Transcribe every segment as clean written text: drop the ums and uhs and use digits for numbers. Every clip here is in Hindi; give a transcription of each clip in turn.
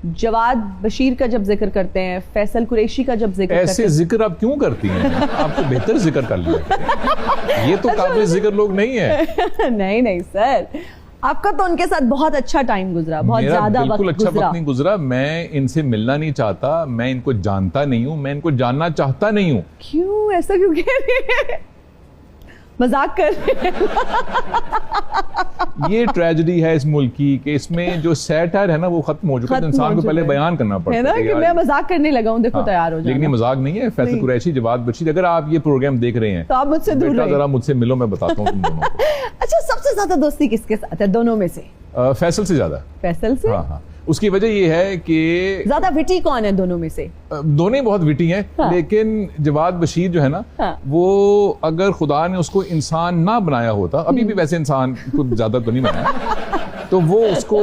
जवाद बशीर का जब जिक्र करते हैं, फैसल कुरैशी का जब जिक्र करते हैं, ऐसे जिक्र आप क्यों करती हैं? आपको बेहतर जिक्र कर लिया, ये तो काबिल जिक्र लोग नहीं है। नहीं नहीं सर, आपका तो उनके साथ बहुत अच्छा टाइम गुजरा, बहुत ज्यादा वक्त बिल्कुल अच्छा गुजरा। वक्त नहीं गुजरा। मैं इनसे मिलना नहीं चाहता, मैं इनको जानता नहीं हूँ, मैं इनको जानना चाहता नहीं हूँ। क्यों ऐसा क्यों कह रहे हैं? मजाक कर रहे हैं? ये ट्रेजेडी है इस मुल्क की कि इसमें जो सैटायर है ना वो खत्म हो चुका है, इंसान को पहले बयान करना पड़ता है ना कि मैं मजाक करने लगा हूँ, देखो तैयार हो जाना। लेकिन ये मजाक नहीं है। फैसल कुरैशी, जवाद बशीर, अगर आप ये प्रोग्राम देख रहे हैं तो आप मुझसे दूर रहिए। जरा मुझसे मिलो, मैं बताता हूँ तुम दोनों को। अच्छा, सबसे ज्यादा दोस्ती किसके साथ है दोनों में से? फैसल से ज्यादा। फैसल से? हाँ। उसकी वजह ये है कि ज्यादा विटी कौन है दोनों में से? दोनों ही बहुत विटी हैं। हाँ। लेकिन जवाद बशीर जो है ना, हाँ। वो अगर खुदा ने उसको इंसान ना बनाया होता, अभी भी वैसे इंसान को ज्यादा तो नहीं बनाया, तो वो उसको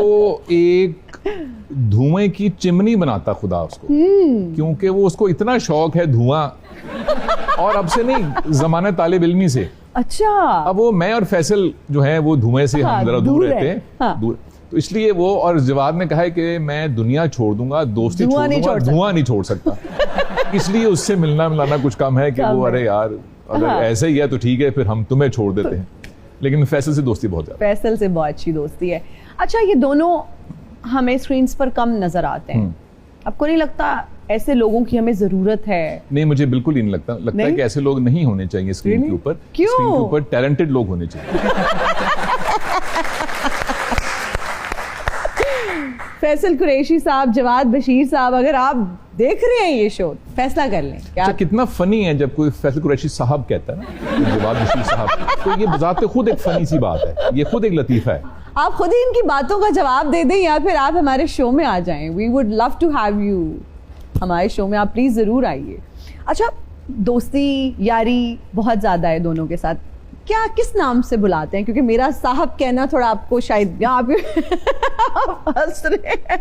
एक धुएं की चिमनी बनाता खुदा उसको, क्योंकि वो उसको इतना शौक है धुआं, और अब से नहीं, जमाने तालिब इल्मी से। अच्छा। अब वो मैं और फैसल जो है वो धुएं से हम जरा दूर रहते हैं। हाँ। दूर, तो इसलिए वो, और जवाद ने कहा है कि मैं दुनिया छोड़ दूंगा, दोस्ती छोड़ दूंगा, धुआं नहीं छोड़ सकता। इसलिए उससे मिलना मिलाना कुछ कम है कि वो अरे यार अगर ऐसे ही है तो ठीक है, फिर हम तुम्हें छोड़ देते हैं। लेकिन फैसल से दोस्ती बहुत ज्यादा। फैसल से बहुत अच्छी दोस्ती है। अच्छा, ये दोनों हमें स्क्रीन पर कम नजर आते हैं, आपको नहीं लगता ऐसे लोगों की हमें जरूरत है? नहीं, मुझे बिल्कुल ही नहीं लगता। है कि ऐसे लोग नहीं होने चाहिए स्क्रीन के ऊपर। क्यों? स्क्रीन के ऊपर टैलेंटेड लोग होने चाहिए। फैसल कुरैशी साहब, जवाद बशीर साहब, अगर आप देख रहे हैं ये शो, फैसला कर लें क्या? कितना फनी है जब कोई फैसल कुरैशी साहब कहता है ना, जवाद बशीर साहब, तो ये बजाते खुद एक फनी सी बात है, ये खुद एक लतीफा है। आप खुद ही इनकी बातों का जवाब दे दें या फिर आप हमारे शो में आ जाएं। We would love to have you हमारे शो में, आप प्लीज जरूर आइए। अच्छा, दोस्ती यारी बहुत ज्यादा है दोनों के साथ, क्या किस नाम से बुलाते हैं? क्योंकि मेरा साहब कहना थोड़ा आपको शायद आप हंस रहे हैं।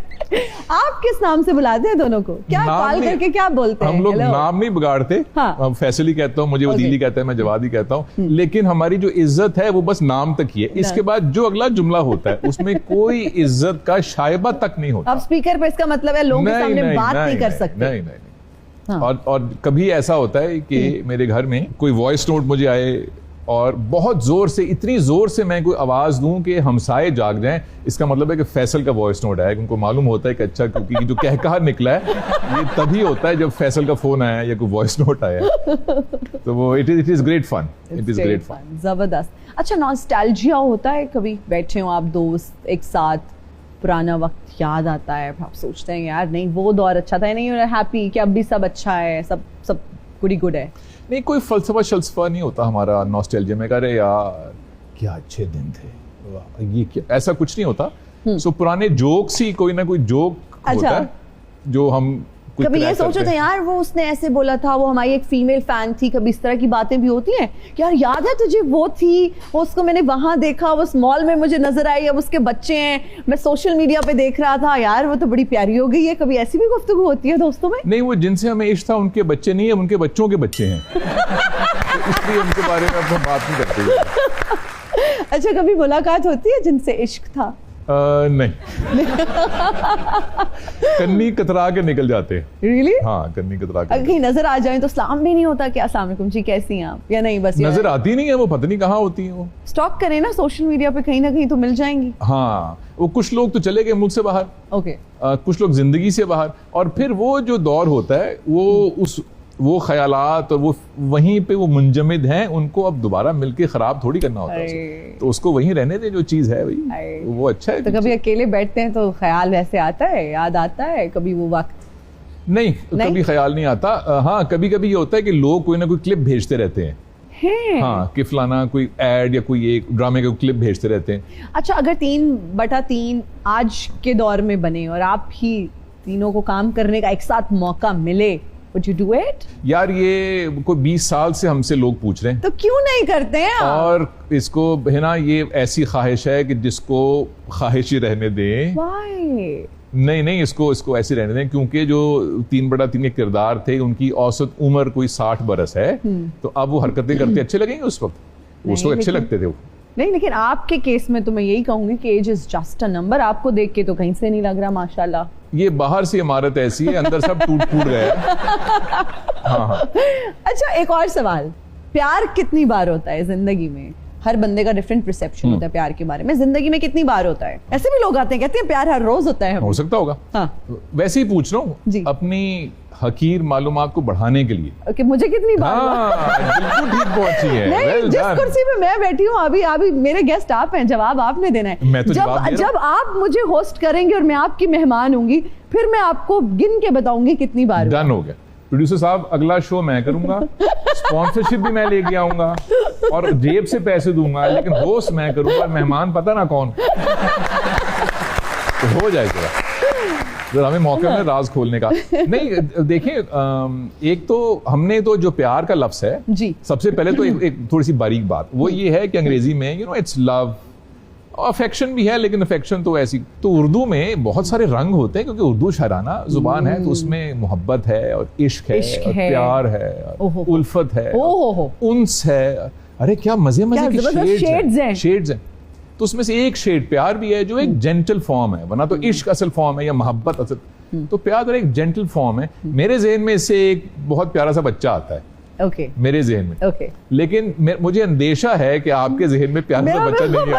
आप किस नाम से बुलाते हैं दोनों को? क्या कॉल करके क्या बोलते हैं? हम लोग नाम नहीं बिगाड़ते। हाँ। फैसल ही कहता हूँ, मुझे वजील ही कहता है, मैं जवाद ही कहता हूँ। लेकिन हमारी जो इज्जत है वो बस नाम तक ही है। इसके बाद जो अगला जुमला होता है उसमें कोई इज्जत का शायबा तक नहीं होता। अब स्पीकर पे इसका मतलब है लोगों के सामने बात नहीं कर सकते। नहीं। और कभी ऐसा होता है कि मेरे घर में कोई वॉइस नोट मुझे आए और बहुत जोर से, इतनी जोर से मैं कोई आवाज दूं कि हमसाए जाग जाएं, इसका मतलब है कि फैसल का वॉइस नोट आया। उनको मालूम होता है कि अच्छा, क्योंकि जो कहकहा निकला है ये तभी होता है जब फैसल का फोन आया या कोई वॉइस नोट आया। तो वो it is great fun, it is great fun, जबरदस्त। अच्छा, नॉस्टैल्जिया होता है कभी? बैठे हो आप दोस्त एक साथ, पुराना वक्त याद आता है, आप सोचते हैं यार नहीं वो दौर अच्छा था, नहीं हैप्पी कि अब भी सब अच्छा है, सब गुड है? नहीं, कोई फलसफा नहीं होता हमारा नॉस्टैल्जिया में, अरे यार क्या अच्छे दिन थे, ये क्या, ऐसा कुछ नहीं होता। सो पुराने जोक्स ही, कोई ना कोई जोक होता है जो हम कभी ये सोचो थे यार वो उसने ऐसे बोला था, वो हमारी एक फीमेल फैन थी, कभी इस तरह की बातें भी होती हैं यार, याद है तुझे वो थी, उसको मैंने वहां देखा, उस मॉल में मुझे नजर आई, अब उसके बच्चे हैं, मैं सोशल मीडिया पे देख रहा था, यार वो तो बड़ी प्यारी हो गई है। कभी ऐसी भी गुफ्तगू होती है दोस्तों में? नहीं, वो जिनसे हमें इश्क था उनके बच्चे नहीं है, उनके बच्चों के बच्चे हैं। तो इसलिए उनके बारे में हम बात नहीं करते। अच्छा, कभी मुलाकात होती है जिनसे इश्क था? नहीं। कन्नी कतरा के निकल जाते हैं। Really? हाँ, कन्नी कतरा के। अगर कहीं नजर आ जाए तो सलाम भी नहीं होता क्या, अस्सलाम वालेकुम जी कैसी हैं आप, या नहीं बस नजर आती नहीं है, वो पता नहीं कहाँ होती है। वो स्टॉक करें ना सोशल मीडिया पे, कहीं ना कहीं तो मिल जाएंगी। हाँ, वो कुछ लोग तो चले गए मुल्क से बाहर, ओके, कुछ लोग जिंदगी से बाहर, और फिर वो जो दौर होता है वो ख्यालात और वो वहीं पे वो मुंजमिद हैं, उनको अब दोबारा मिलके खराब थोड़ी करना होता है, तो उसको वहीं रहने दे, जो चीज है भाई वो अच्छा है। तो कभी अकेले बैठते हैं तो ख्याल वैसे आता है, याद आता है कभी वो वक्त? नहीं, कभी ख्याल नहीं आता। हाँ, कभी कभी ये होता है कि लोग कोई ना कोई क्लिप भेजते रहते हैं। हाँ, कि फलाना कोई एड या कोई एक ड्रामे का क्लिप भेजते रहते हैं। अच्छा, अगर 3/3 आज के दौर में बने और आप ही तीनों को काम करने का एक साथ मौका मिले, Would you do it? यार ये कोई 20 साल से हमसे लोग पूछ रहे हैं, तो क्यों नहीं करते हैं आप? और इसको है ना, ये ऐसी ख्वाहिश है कि जिसको ख्वाहिश ही रहने दें। Why? नहीं, इसको ऐसे रहने दें, क्योंकि जो 3/3 के किरदार थे उनकी औसत उम्र कोई 60 बरस है, तो अब वो हरकतें करते अच्छे लगेंगे उस वक्त, उसको अच्छे लगते थे वो। नहीं, लेकिन आपके केस में तो मैं यही कहूंगी कि age is just a number. आपको देख के तो कहीं से नहीं लग रहा, माशाल्लाह। ये बाहर से इमारत ऐसी है, अंदर सब टूट फूट गया है। हाँ। अच्छा, एक और सवाल, प्यार कितनी बार होता है जिंदगी में? हर बंदे का डिफरेंट परसेप्शन होता है प्यार के बारे में। जिंदगी में कितनी बार होता है? ऐसे भी लोग आते हैं कहते हैं प्यार हर रोज होता है। हो सकता होगा। हाँ। वैसे ही पूछ रहा हूँ अपनी हकीर मालूमात को बढ़ाने के लिए कि मुझे कितनी बार हुआ? बिल्कुल ठीक पहुंची है। नहीं, जिस कुर्सी पे मैं बैठी हूँ अभी मेरे गेस्ट आप हैं, जवाब आपने देना है। मैं तो जब आप मुझे होस्ट करेंगे और मैं आपकी मेहमान होंगी, फिर मैं आपको गिन के बताऊंगी कितनी बार। डन हो गया। प्रोड्यूसर साहब, अगला शो मैं करूंगा, स्पॉन्सरशिप भी मैं लेके आऊंगा और जेब से पैसे दूंगा, लेकिन होस्ट मैं करूंगा, मेहमान पता ना कौन। तो हो जाएगा, तो हमें मौके में राज खोलने का। नहीं देखिए, एक तो हमने तो जो प्यार का लफ्ज है जी, सबसे पहले तो एक थोड़ी सी बारीक बात वो ये है कि अंग्रेजी में इट्स लव, अफेक्शन भी है, लेकिन अफेक्शन तो ऐसी, तो उर्दू में बहुत सारे रंग होते हैं, क्योंकि उर्दू शायराना जुबान है, तो उसमें मोहब्बत है और इश्क है और प्यार है और उल्फत है, उन्स है, अरे क्या मजे के शेड्स हैं। तो उसमें से एक शेड प्यार भी है जो एक जेंटल फॉर्म है, वरना तो इश्क असल फॉर्म है या मोहब्बत असल, तो प्यार तो एक जेंटल फॉर्म है। मेरे ज़हन में इससे एक बहुत प्यारा सा बच्चा आता है। Okay. मेरे जहन में लेकिन मुझे अंदेशा है कि आपके जहन में प्यार का बच्चा नहीं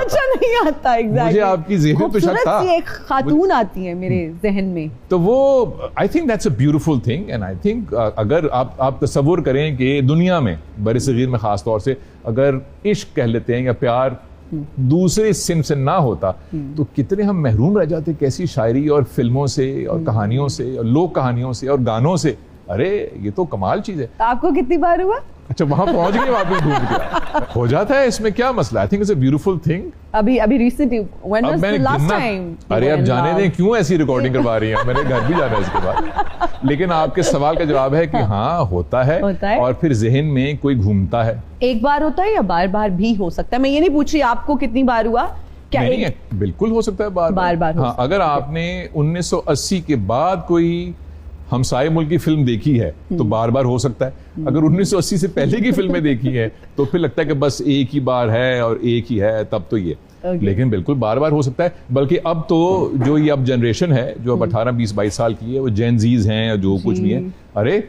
आता। exactly. मुझे आपकी जहन में तो शक था, एक खातून आती है मेरे जहन में, तो वो I think that's a beautiful thing. And I think अगर आप तसव्वुर करें कि दुनिया में बरसगीर में खास तौर से अगर इश्क कह लेते हैं या प्यार दूसरे सिन्फ से ना होता तो कितने हम महरूम रह जाते, कैसी शायरी और फिल्मों से और कहानियों से और लोक कहानियों से और गानों से। अरे ये तो कमाल चीज है। आपको कितनी बार हुआ? अच्छा, वहां पहुंच गए, वापस घूम के हो जाता है, इसमें क्या मसला? I think it's a beautiful thing. अभी recently when was the last time? अरे अब जाने दें, क्यों ऐसी रिकॉर्डिंग करवा रही हैं, मैंने घर भी जाना है इसके बाद। लेकिन आपके सवाल का जवाब है कि हाँ होता है और फिर जहन में कोई घूमता है। एक बार होता है या बार बार भी हो सकता है? मैं ये नहीं पूछ रही आपको कितनी बार हुआ, क्या नहीं है, बिल्कुल हो सकता है बार। हाँ, अगर आपने 1980 के बाद कोई हमसाये मुल्क की फिल्म देखी है तो बार बार हो सकता है। अगर 1980 से पहले की फिल्में देखी है तो फिर लगता है कि बस एक ही बार है और एक ही है, तब तो ये लेकिन बिल्कुल बार बार हो सकता है। बल्कि अब तो जो ये अब जनरेशन है जो अब 18, 20, 22 साल की है, वो जेन जीज हैं या जो कुछ भी है, अरे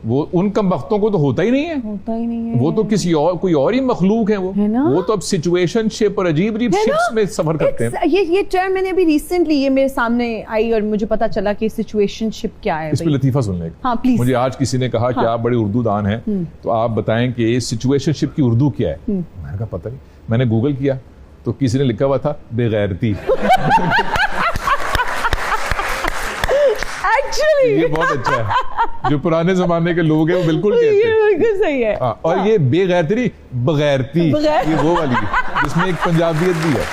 वो उन कम वक्तों को तो होता ही नहीं है। वो तो किसी और कोई और ही मखलूक है वो तो अब सिचुएशनशिप और अजीब शिप्स में सफर करते हैं। ये टर्म मैंने अभी रिसेंटली ये मेरे सामने आई और मुझे पता चला कि सिचुएशनशिप क्या है। इस पे लतीफा सुन लें। हाँ, प्लीज। मुझे आज किसी ने कहा कि आप बड़े उर्दू दान हैं, तो आप बताएं कि सिचुएशनशिप की उर्दू क्या है। मैंने कहा पता नहीं, मैंने गूगल किया तो किसी ने लिखा हुआ था बेगैरती। ये बहुत अच्छा है, जो पुराने जमाने के लोग हैं वो बिल्कुल कहते हैं, ये बिल्कुल सही है। और ये बेगैरती बगैरती, ये वो वाली जिसमें एक पंजाबियत भी है।